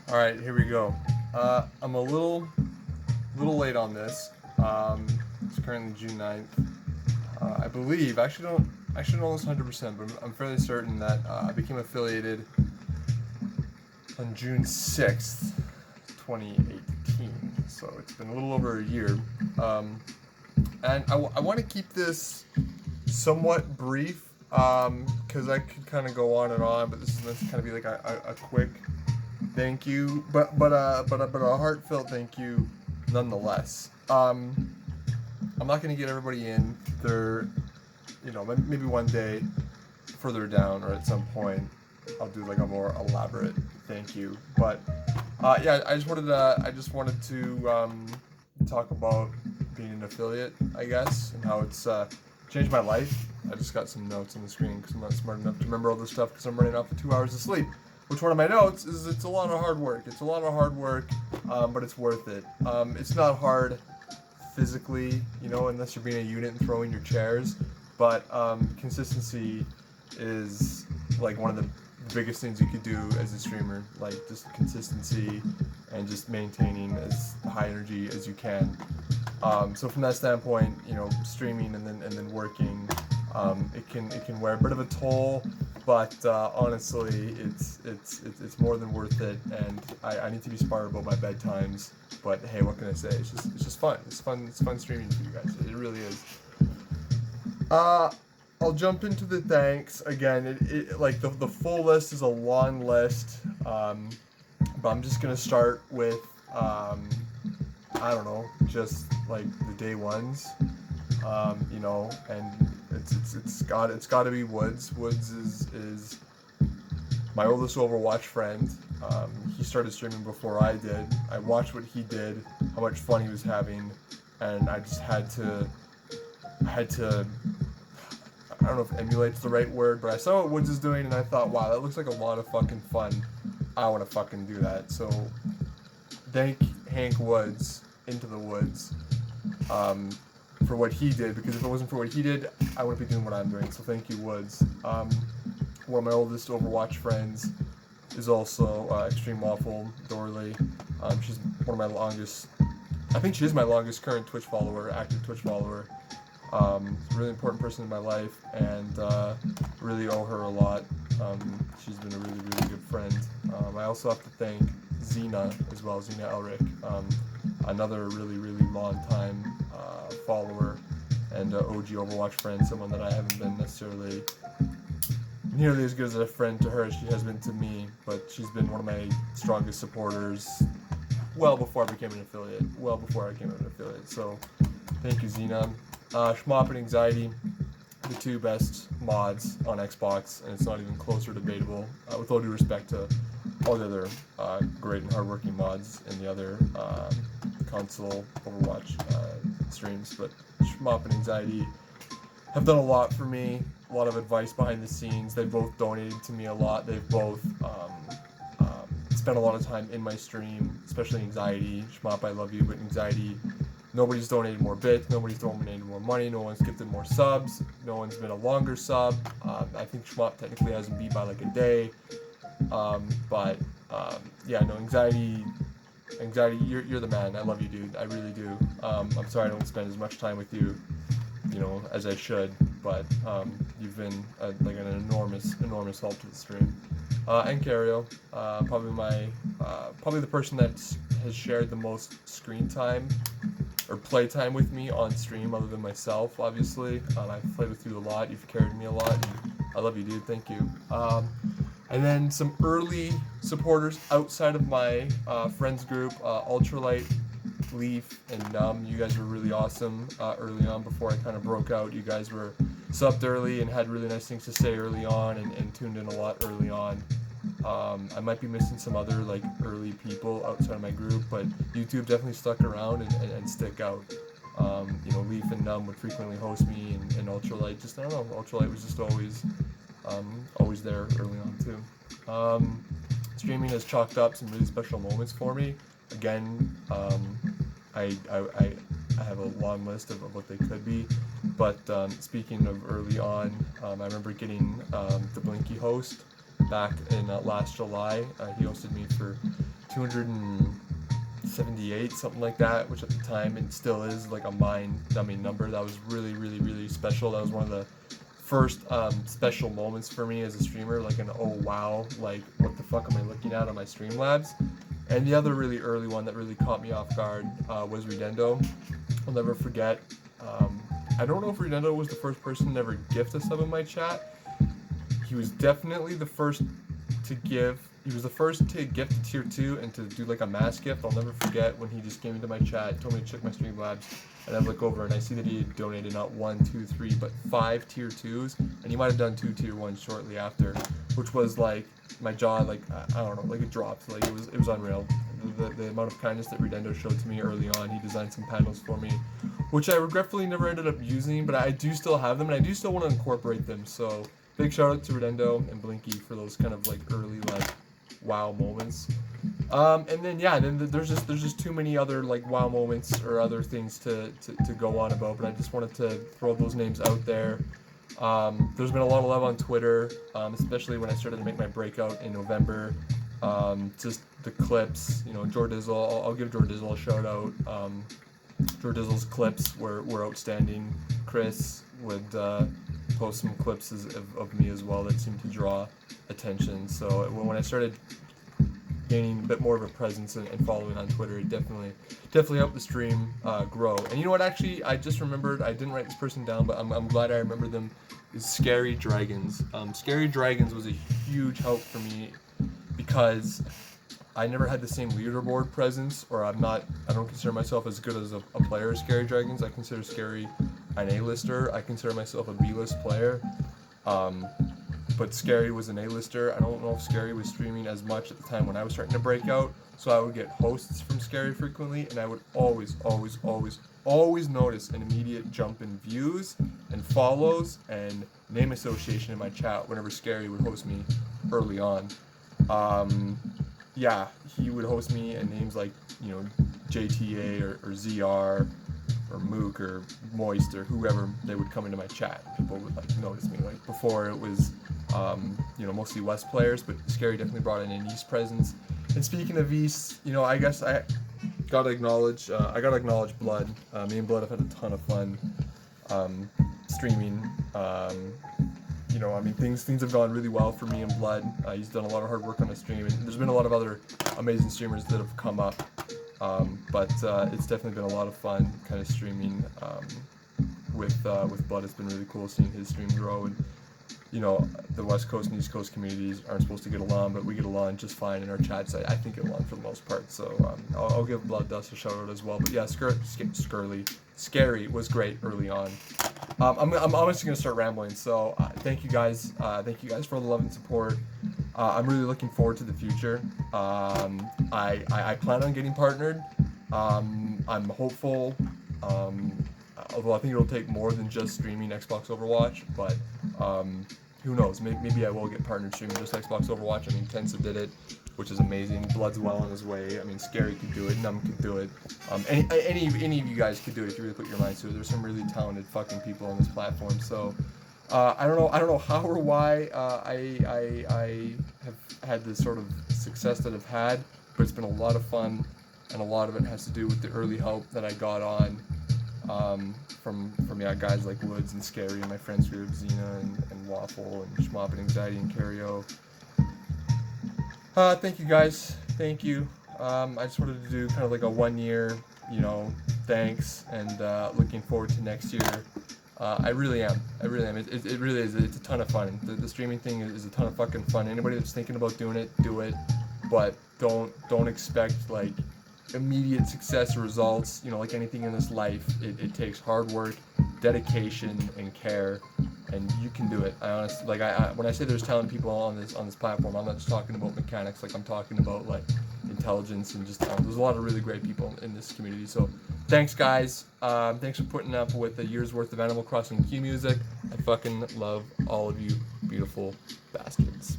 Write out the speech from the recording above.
All right, here we go. I'm a little late on this. It's currently June 9th. I believe, I actually don't know this 100%, but I'm fairly certain that I became affiliated on June 6th, 2018. So it's been a little over a year. And I want to keep this somewhat brief because I could kind of go on and on, but this is meant to kind of be like a quick thank you, but a heartfelt thank you nonetheless. I'm not gonna get everybody in there. Maybe one day further down or at some point I'll do like a more elaborate thank you. But yeah, I just wanted to talk about being an affiliate, I guess, and how it's changed my life. I just got some notes on the screen because I'm not smart enough to remember all this stuff because I'm running off of 2 hours of sleep. Which one of my notes is it's a lot of hard work. It's a lot of hard work, but it's worth it. It's not hard physically, unless you're being a unit and throwing your chairs. But consistency is like one of the biggest things you could do as a streamer. Like just consistency and just maintaining as high energy as you can. So from that standpoint, streaming and then working, it can wear a bit of a toll, but honestly, it's more than worth it. And I need to be smart about my bedtimes. But hey, what can I say? It's just fun. It's fun streaming for you guys. It really is. I'll jump into the thanks again. It like the full list is a long list, but I'm just gonna start with I don't know, just like the day ones, and it's got to be Woods. Woods is my oldest Overwatch friend. He started streaming before I did. I watched what he did, how much fun he was having, and I just had to. I don't know if emulate's the right word, but I saw what Woods is doing, and I thought, wow, that looks like a lot of fucking fun. I want to fucking do that. So, thank Hank Woods, Into the Woods, for what he did, because if it wasn't for what he did, I wouldn't be doing what I'm doing. So thank you, Woods. One of my oldest Overwatch friends is also Extreme Waffle Dorley. She's one of my longest. I think she is my longest current Twitch follower, active Twitch follower. A really important person in my life, and really owe her a lot. She's been a really, really good friend. I also have to thank Xena as well, Xena Elric, another really, really long time follower and OG Overwatch friend, someone that I haven't been necessarily nearly as good as a friend to her as she has been to me, but she's been one of my strongest supporters well before I became an affiliate, so thank you, Xena. Schmop and Anxiety, the two best mods on Xbox, and it's not even close or debatable, with all due respect to all the other great and hardworking mods in the other console Overwatch streams. But Schmop and Anxiety have done a lot for me, a lot of advice behind the scenes. They've both donated to me a lot. They've both spent a lot of time in my stream, especially Anxiety. Schmop, I love you, but Anxiety, nobody's donated more bits, nobody's donated more money, no one's gifted more subs, no one's been a longer sub. I think Schmop technically hasn't beat by like a day. Yeah, no, Anxiety, you're the man. I love you, dude. I really do. I'm sorry I don't spend as much time with you, as I should, but you've been like an enormous help to the stream. And Cario, probably the person that has shared the most screen time or play time with me on stream, other than myself, obviously. I've played with you a lot. You've carried me a lot. And I love you, dude. Thank you. And then some early supporters outside of my friends group, Ultralight, Leaf, and Numb. You guys were really awesome early on before I kind of broke out. You guys were subbed early and had really nice things to say early on and tuned in a lot early on. I might be missing some other like early people outside of my group, but YouTube definitely stuck around and stick out. Leaf and Numb would frequently host me, and Ultralight, just, I don't know, Ultralight was just always there early on too. Streaming has chalked up some really special moments for me. Again, I have a long list of what they could be, but speaking of early on, I remember getting the Blinky host back in last July. He hosted me for 278, something like that, which at the time it still is like a mind-numbing number. That was really, really, really special. That was one of the first special moments for me as a streamer, like an oh wow, like what the fuck am I looking at on my Streamlabs? And the other really early one that really caught me off guard was Redendo. I'll never forget. I don't know if Redendo was the first person to ever gift a sub in my chat. He was definitely the first to give. He was the first to gift a tier 2 and to do like a mass gift. I'll never forget when he just came into my chat, told me to check my Streamlabs, and I look over and I see that he had donated not 1, 2, 3, but 5 tier 2s, and he might have done 2 tier 1s shortly after, which was like my jaw, like I don't know, like it dropped. Like it was unreal. The amount of kindness that Redendo showed to me early on. He designed some panels for me, which I regretfully never ended up using, but I do still have them, and I do still want to incorporate them. So big shout out to Redendo and Blinky for those kind of like early like wow moments. And then yeah, then there's just too many other like wow moments or other things to go on about, but I just wanted to throw those names out there. There's been a lot of love on Twitter, especially when I started to make my breakout in November. Just the clips, you know, Jordizzle, I'll give Jordizzle a shout out. Jordizzle's clips were outstanding. Chris would post some clips of me as well that seemed to draw attention. So when I started gaining a bit more of a presence and following on Twitter, it definitely helped the stream grow. And you know what, actually, I just remembered, I didn't write this person down, but I'm glad I remembered them, is Scary Dragons. Scary Dragons was a huge help for me because I never had the same leaderboard presence, or I don't consider myself as good as a player as Scary Dragons. I consider Scary an A-lister. I consider myself a B-list player. But Scary was an A-lister. I don't know if Scary was streaming as much at the time when I was starting to break out, so I would get hosts from Scary frequently, and I would always notice an immediate jump in views and follows and name association in my chat whenever Scary would host me early on. Yeah, he would host me, and names like, you know, JTA or ZR or Mook or Moist or whoever, they would come into my chat. People would like notice me. Like before it was, you know, mostly West players, but Scary definitely brought in an East presence. And speaking of East, you know, I guess I gotta acknowledge Blood. Me and Blood have had a ton of fun streaming. You know, I mean, things have gone really well for me and Blood. He's done a lot of hard work on the stream, and there's been a lot of other amazing streamers that have come up. But it's definitely been a lot of fun kind of streaming with Blood. It's been really cool seeing his stream grow, and you know, the West Coast and East Coast communities aren't supposed to get along, but we get along just fine in our chats. I think get along for the most part. So I'll give Blood Dust a shout out as well. But yeah, Scary was great early on. I'm honestly gonna start rambling. So thank you guys for all the love and support. I'm really looking forward to the future. I plan on getting partnered. I'm hopeful. Although I think it'll take more than just streaming Xbox Overwatch, but who knows? Maybe I will get partnered streaming just Xbox Overwatch. I mean, Tensa did it, which is amazing. Blood's well on his way. I mean, Scary could do it. Numb could do it. Any of you guys could do it if you really put your minds to it. There's some really talented fucking people on this platform. So I don't know how or why I have had the sort of success that I've had, but it's been a lot of fun, and a lot of it has to do with the early help that I got on. From guys like Woods and Scary and my friends group, Xena and Waffle and Schmop and Anxiety and Cario. Thank you guys. Thank you. I just wanted to do kind of like a 1 year, you know, thanks, and looking forward to next year. I really am. It really is. It's a ton of fun. The streaming thing is a ton of fucking fun. Anybody that's thinking about doing it, do it. But don't expect like immediate success or results. You know, like anything in this life, it takes hard work, dedication, and care, and you can do it. I honestly, like, I when I say there's talented people on this platform, I'm not just talking about mechanics. Like, I'm talking about like intelligence and just there's a lot of really great people in this community. So thanks guys. Thanks for putting up with a year's worth of Animal Crossing Q music. I fucking love all of you beautiful bastards.